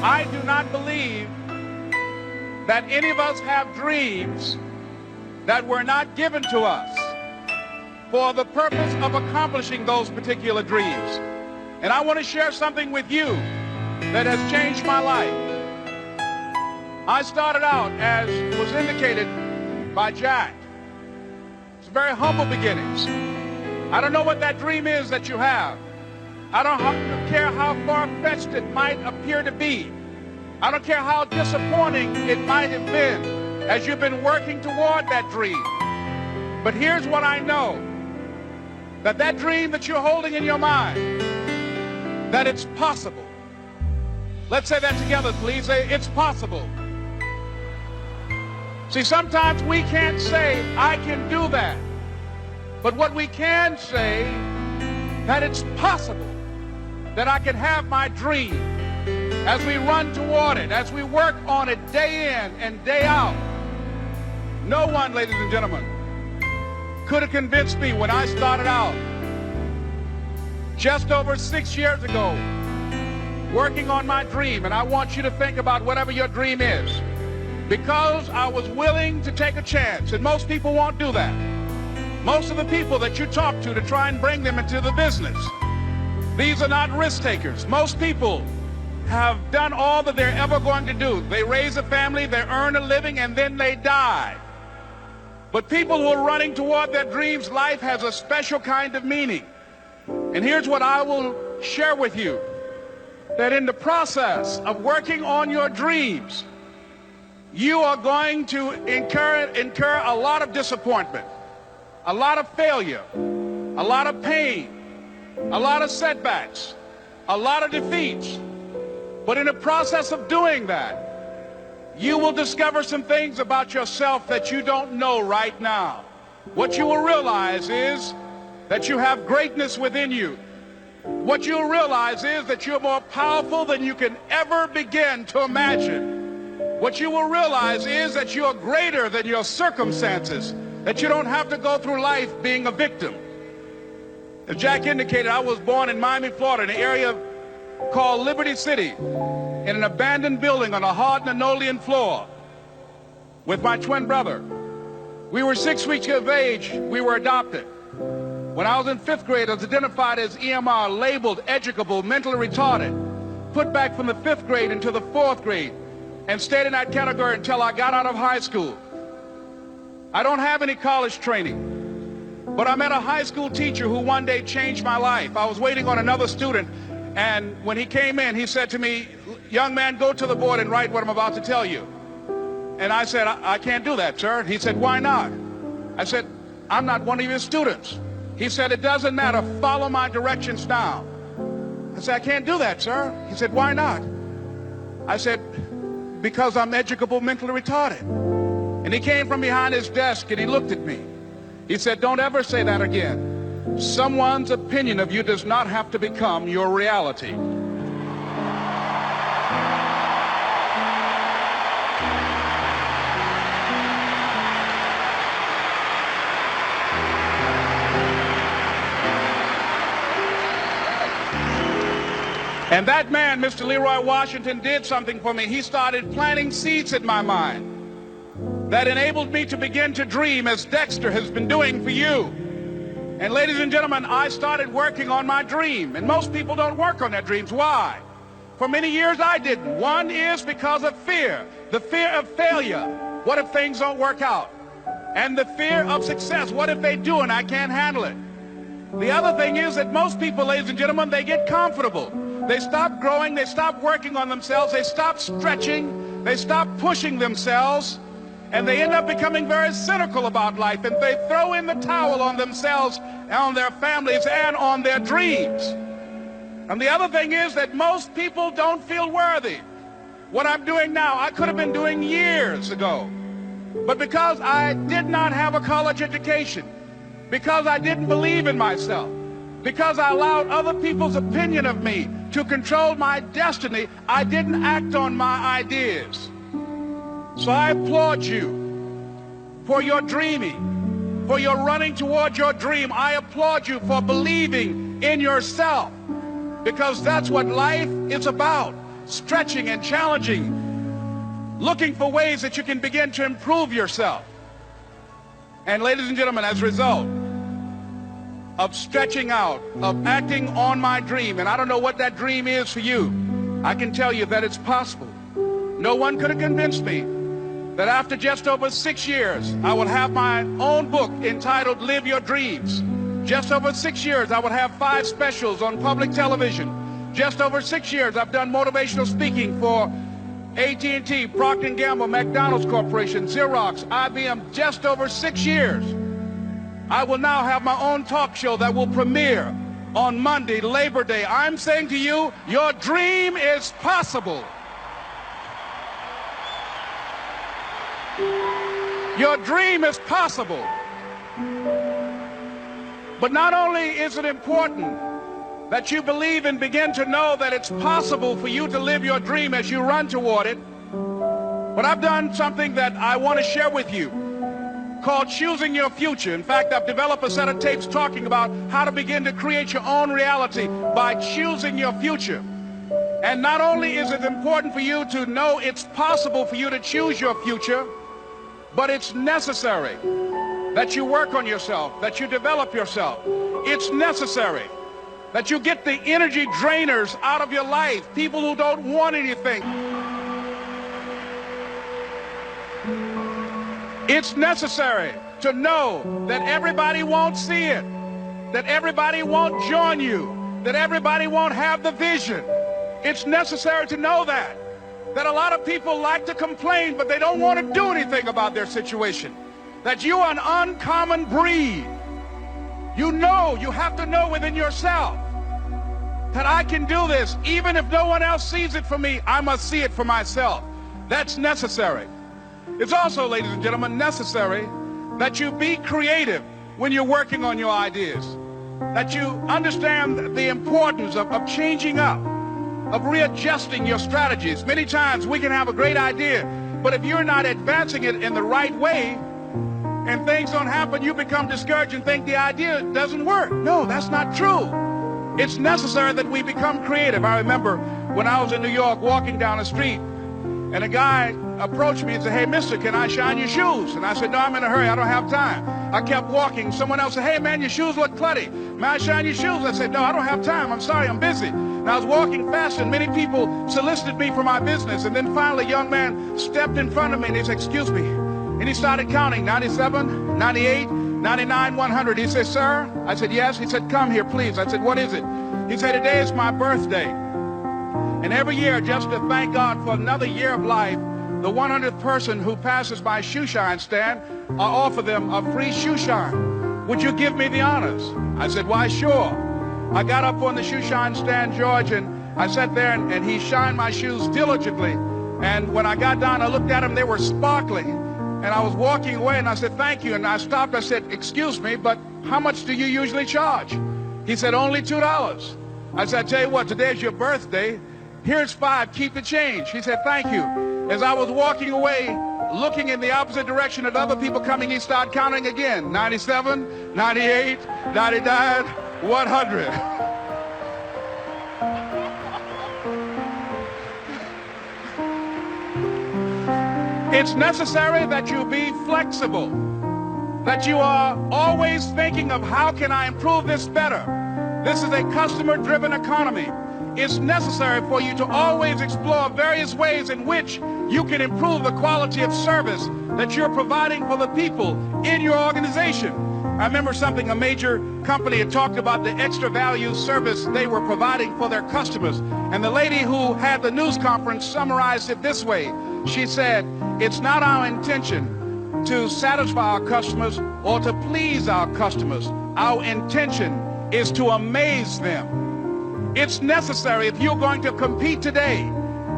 I do not believe that any of us have dreams that were not given to us for the purpose of accomplishing those particular dreams. And I want to share something with you that has changed my life. I started out, as was indicated by Jack, it's very humble beginnings. I don't know what that dream is that you have. I don't care how far-fetched it might appear to be. I don't care how disappointing it might have been as you've been working toward that dream. But here's what I know, that dream that you're holding in your mind, that it's possible. Let's say that together, please. Say, it's possible. See, sometimes we can't say, I can do that. But what we can say, that it's possible that I can have my dream as we run toward it, as we work on it day in and day out. No one, ladies and gentlemen, could have convinced me when I started out just over 6 years ago working on my dream. And I want you to think about whatever your dream is, because I was willing to take a chance. And most people won't do that. Most of the people that you talk to try and bring them into the business, these are not risk takers. Most people have done all that they're ever going to do. They raise a family, they earn a living, and then they die. But people who are running toward their dreams, life has a special kind of meaning. And here's what I will share with you, that in the process of working on your dreams, you are going to incur a lot of disappointment, a lot of failure, a lot of pain, a lot of setbacks, a lot of defeats. But in the process of doing that, you will discover some things about yourself that you don't know right now. What you will realize is that you have greatness within you. What you'll realize is that you're more powerful than you can ever begin to imagine. What you will realize is that you're greater than your circumstances, that you don't have to go through life being a victim. As Jack indicated, I was born in Miami, Florida, in an area called Liberty City, in an abandoned building on a hard linoleum floor with my twin brother. We were 6 weeks of age. We were adopted. When I was in 5th grade, I was identified as EMR, labeled educable, mentally retarded, put back from the 5th grade into the 4th grade, and stayed in that category until I got out of high school. I don't have any college training. But I met a high school teacher who one day changed my life. I was waiting on another student, and when he came in, he said to me, young man, go to the board and write what I'm about to tell you. And I said, I can't do that, sir. He said, why not? I said, I'm not one of your students. He said, it doesn't matter. Follow my directions now. I said, I can't do that, sir. He said, why not? I said, because I'm educable, mentally retarded. And he came from behind his desk and he looked at me. He said, don't ever say that again. Someone's opinion of you does not have to become your reality. And that man, Mr. Leroy Washington, did something for me. He started planting seeds in my mind that enabled me to begin to dream, as Dexter has been doing for you. And ladies and gentlemen, I started working on my dream. And most people don't work on their dreams. Why? For many years I didn't. One is because of fear. The fear of failure. What if things don't work out? And the fear of success. What if they do and I can't handle it? The other thing is that most people, ladies and gentlemen, they get comfortable. They stop growing. They stop working on themselves. They stop stretching. They stop pushing themselves. And they end up becoming very cynical about life, and they throw in the towel on themselves, on their families, and on their dreams. And the other thing is that most people don't feel worthy. What I'm doing now, I could have been doing years ago. But because I did not have a college education, because I didn't believe in myself, because I allowed other people's opinion of me to control my destiny, I didn't act on my ideas. So I applaud you for your dreaming, for your running toward your dream. I applaud you for believing in yourself, because that's what life is about. stretching and challenging, looking for ways that you can begin to improve yourself. And ladies and gentlemen, as a result of stretching out, of acting on my dream, and I don't know what that dream is for you, I can tell you that it's possible. No one could have convinced me that after just over 6 years, I will have my own book entitled Live Your Dreams. Just over 6 years, I would have 5 specials on public television. Just over 6 years, I've done motivational speaking for AT&T, Procter & Gamble, McDonald's Corporation, Xerox, IBM. Just over 6 years. I will now have my own talk show that will premiere on Monday, Labor Day. I'm saying to you, your dream is possible. Your dream is possible. But not only is it important that you believe and begin to know that it's possible for you to live your dream as you run toward it, but I've done something that I want to share with you called Choosing Your Future. In fact, I've developed a set of tapes talking about how to begin to create your own reality by choosing your future. And not only is it important for you to know it's possible for you to choose your future, but it's necessary that you work on yourself, that you develop yourself. It's necessary that you get the energy drainers out of your life, people who don't want anything. It's necessary to know that everybody won't see it, that everybody won't join you, that everybody won't have the vision. It's necessary to know that a lot of people like to complain, but they don't want to do anything about their situation, that you are an uncommon breed. You know, you have to know within yourself that I can do this. Even if no one else sees it for me, I must see it for myself. That's necessary. It's also, ladies and gentlemen, necessary that you be creative when you're working on your ideas, that you understand the importance of changing up, of readjusting your strategies. Many times we can have a great idea, but if you're not advancing it in the right way and things don't happen, you become discouraged and think the idea doesn't work. No, that's not true. It's necessary that we become creative. I remember when I was in New York walking down the street, and a guy approached me and said, "Hey, mister, can I shine your shoes?" And I said, "No, I'm in a hurry. I don't have time." I kept walking. Someone else said, "Hey, man, your shoes look clutty. May I shine your shoes?" I said, "No, I don't have time. I'm sorry, I'm busy." And I was walking fast, and many people solicited me for my business. And then finally, a young man stepped in front of me, and he said, "Excuse me." And he started counting, 97, 98, 99, 100. He said, "Sir?" I said, "Yes." He said, "Come here, please." I said, "What is it?" He said, "Today is my birthday. And every year, just to thank God for another year of life, the 100th person who passes my shoe shine stand, I offer them a free shoe shine. Would you give me the honors?" I said, "Why, sure." I got up on the shoe shine stand, George, and I sat there, and he shined my shoes diligently. And when I got down, I looked at them, they were sparkling. And I was walking away, and I said, "Thank you." And I stopped. I said, "Excuse me, but how much do you usually charge?" He said, "Only $2. I said, "I tell you what, today's your birthday. Here's $5. Keep the change." He said, "Thank you." As I was walking away, looking in the opposite direction at other people coming, he started counting again. 97, 98, 99, 100. It's necessary that you be flexible, that you are always thinking of how can I improve this better. This is a customer-driven economy. It's necessary for you to always explore various ways in which you can improve the quality of service that you're providing for the people in your organization. I remember something a major company had talked about, the extra value service they were providing for their customers. And the lady who had the news conference summarized it this way. She said, "It's not our intention to satisfy our customers or to please our customers. Our intention is to amaze them." It's necessary, if you're going to compete today,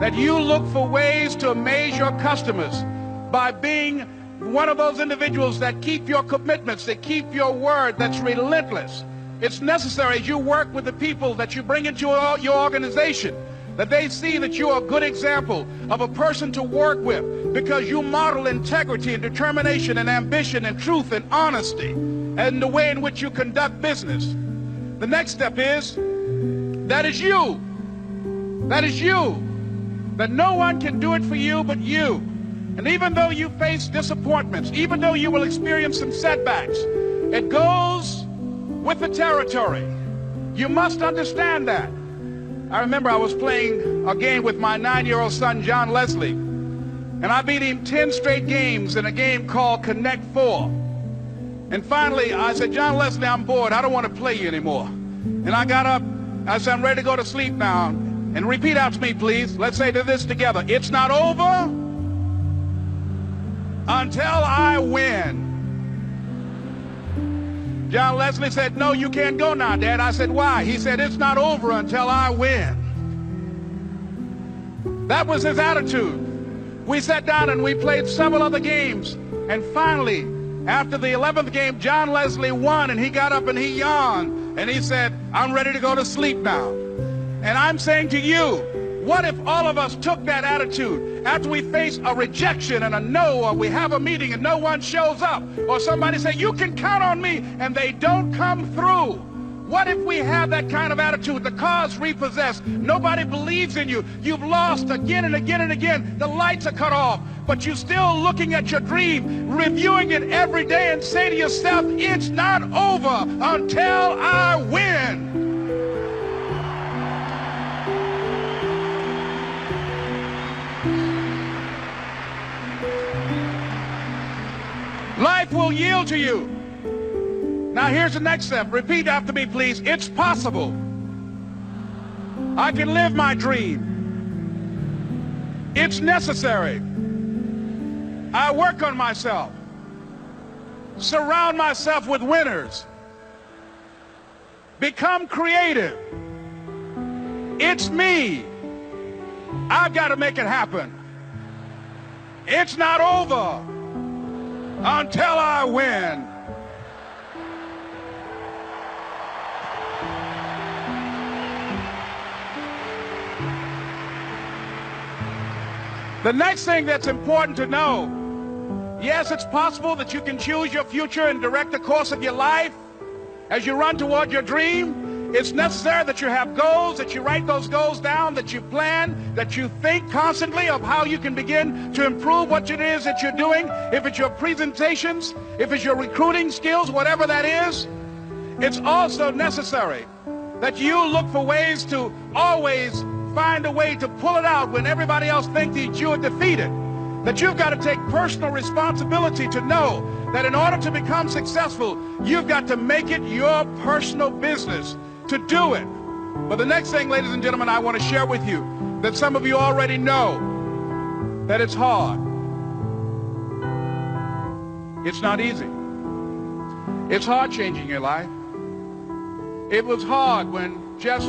that you look for ways to amaze your customers by being one of those individuals that keep your commitments, that keep your word, that's relentless. It's necessary as you work with the people that you bring into your organization, that they see that you are a good example of a person to work with, because you model integrity and determination and ambition and truth and honesty and the way in which you conduct business. The next step is, that is you. That is you. that no one can do it for you but you. And even though you face disappointments, even though you will experience some setbacks, it goes with the territory. You must understand that. I remember I was playing a game with my 9-year-old son, John Leslie, and I beat him 10 straight games in a game called Connect 4. And finally, I said, John Leslie, I'm bored. I don't want to play you anymore. And I got up. I said, I'm ready to go to sleep now. And repeat out to me, please. Let's say this together. It's not over until I win. John Leslie said, no, you can't go now, Dad. I said, why? He said, it's not over until I win. That was his attitude. We sat down and we played several other games. And finally, after the 11th game, John Leslie won, and he got up and he yawned. And he said, I'm ready to go to sleep now. And I'm saying to you, what if all of us took that attitude after we face a rejection and a no, or we have a meeting and no one shows up, or somebody say, you can count on me, and they don't come through? What if we have that kind of attitude? The car's repossessed. Nobody believes in you. You've lost again and again and again. The lights are cut off, but you're still looking at your dream, reviewing it every day, and say to yourself, it's not over until I win. Life will yield to you. Now here's the next step. Repeat after me, please. It's possible. I can live my dream. It's necessary. I work on myself. Surround myself with winners. Become creative. It's me. I've got to make it happen. It's not over until I win. The next thing that's important to know, yes, it's possible that you can choose your future and direct the course of your life as you run toward your dream. It's necessary that you have goals, that you write those goals down, that you plan, that you think constantly of how you can begin to improve what it is that you're doing. If it's your presentations, if it's your recruiting skills, whatever that is. It's also necessary that you look for ways to always find a way to pull it out when everybody else thinks that you are defeated. That you've got to take personal responsibility to know that in order to become successful, you've got to make it your personal business to do it. But the next thing, ladies and gentlemen, I want to share with you that some of you already know that it's hard. It's not easy. It's hard changing your life. It was hard when just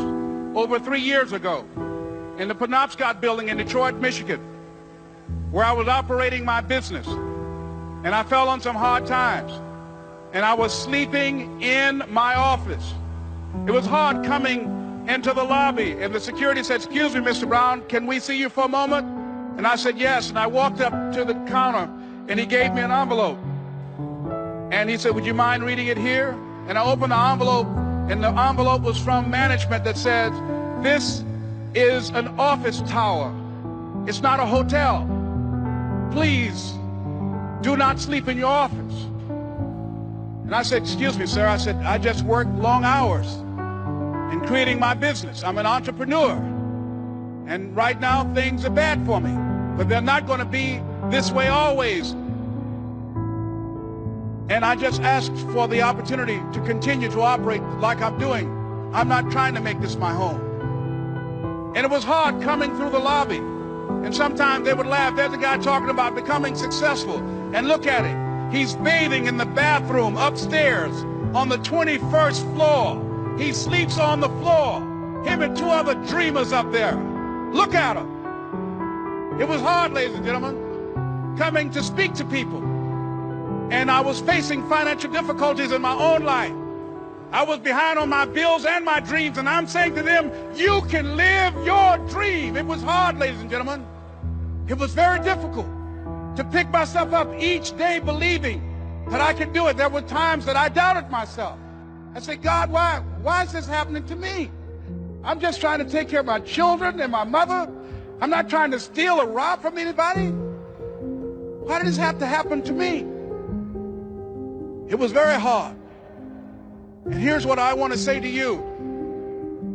over 3 years ago in the Penobscot building in Detroit, Michigan, where I was operating my business, and I fell on some hard times, and I was sleeping in my office. It was hard coming into the lobby, and the security said, excuse me, Mr. Brown, can we see you for a moment? And I said, yes, and I walked up to the counter, and he gave me an envelope. And he said, would you mind reading it here? And I opened the envelope, and the envelope was from management that said, this is an office tower. It's not a hotel. Please do not sleep in your office. And I said, excuse me, sir. I said, I just work long hours in creating my business. I'm an entrepreneur. And right now, things are bad for me. But they're not going to be this way always. And I just asked for the opportunity to continue to operate like I'm doing. I'm not trying to make this my home. And it was hard coming through the lobby. And sometimes they would laugh. There's a guy talking about becoming successful. And look at him. He's bathing in the bathroom upstairs on the 21st floor. He sleeps on the floor. Him and 2 other dreamers up there. Look at him. It was hard, ladies and gentlemen, coming to speak to people. And I was facing financial difficulties in my own life. I was behind on my bills and my dreams, and I'm saying to them, you can live your dream. It was hard, ladies and gentlemen. It was very difficult to pick myself up each day believing that I could do it. There were times that I doubted myself. I said, God, why is this happening to me? I'm just trying to take care of my children and my mother. I'm not trying to steal or rob from anybody. Why did this have to happen to me? It was very hard. And here's what I want to say to you.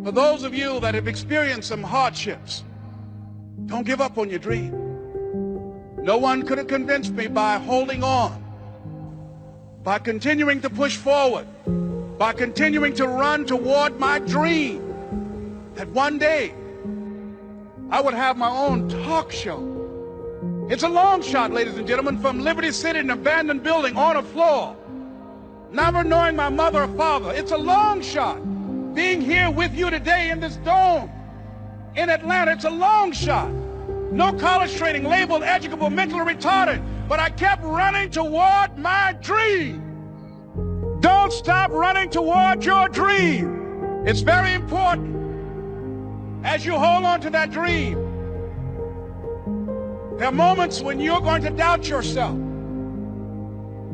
For those of you that have experienced some hardships, don't give up on your dream. No one could have convinced me by holding on, by continuing to push forward, by continuing to run toward my dream, that one day I would have my own talk show. It's a long shot, ladies and gentlemen, from Liberty City, an abandoned building on a floor, never knowing my mother or father. It's a long shot. Being here with you today in this dome in Atlanta, it's a long shot. No college training, labeled educable, mentally retarded, but I kept running toward my dream. Don't stop running toward your dream. It's very important as you hold on to that dream. There are moments when you're going to doubt yourself.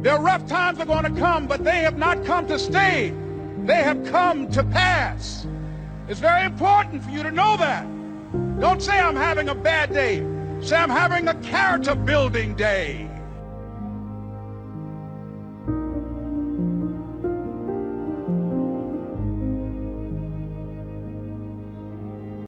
There are rough times that are going to come, but they have not come to stay. They have come to pass. It's very important for you to know that. Don't say I'm having a bad day. Say I'm having a character building day.